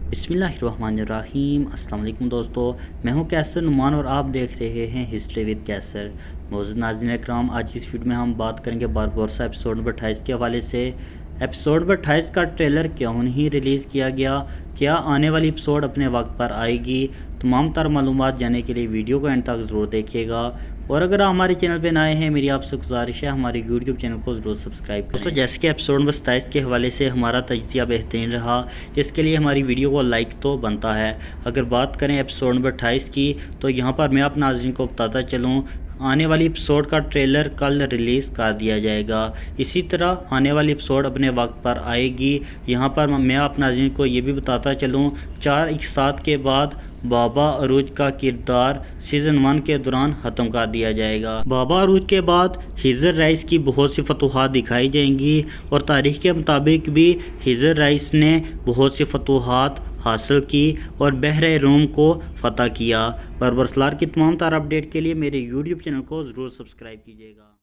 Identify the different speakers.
Speaker 1: بسم اللہ الرحمن الرحیم۔ السلام علیکم دوستو، میں ہوں کیسر نعمان اور آپ دیکھ رہے ہیں ہسٹری ود کیسر۔ معزز ناظرین اکرام، آج اس ویڈیو میں ہم بات کریں گے باربروسا ایپیسوڈ نمبر 28 کے حوالے سے۔ ایپیسوڈ نمبر 28 کا ٹریلر کیوں نہیں ریلیز کیا گیا، کیا آنے والی ایپیسوڈ اپنے وقت پر آئے گی؟ تمام تر معلومات جاننے کے لیے ویڈیو کو اینڈ تک ضرور دیکھیے گا، اور اگر آپ ہمارے چینل پہ نئے ہیں میری آپ سے گزارش ہے ہمارے یوٹیوب چینل کو ضرور سبسکرائب کریں۔ تو جیسے کہ ایپیسوڈ نمبر 27 کے حوالے سے ہمارا تجزیہ بہترین رہا، اس کے لیے ہماری ویڈیو کو لائک تو بنتا ہے۔ اگر بات کریں ایپیسوڈ نمبر 28 کی، تو یہاں پر میں آپ ناظرین کو بتاتا چلوں آنے والی ایپیسوڈ کا ٹریلر کل ریلیز کر دیا جائے گا۔ اسی طرح آنے والی ایپیسوڈ اپنے وقت پر آئے گی۔ یہاں پر میں آپ ناظرین کو یہ بھی بتاتا چلوں 4 اقساط کے بعد بابا عروج کا کردار سیزن 1 کے دوران ختم کر دیا جائے گا۔ بابا عروج کے بعد خضر رئیس کی بہت سی فتوحات دکھائی جائیں گی، اور تاریخ کے مطابق بھی خضر رئیس نے بہت سی فتوحات حاصل کی اور بحر روم کو فتح کیا۔ بربرسلار کی تمام تر اپڈیٹ کے لیے میرے یوٹیوب چینل کو ضرور سبسکرائب کیجیے گا۔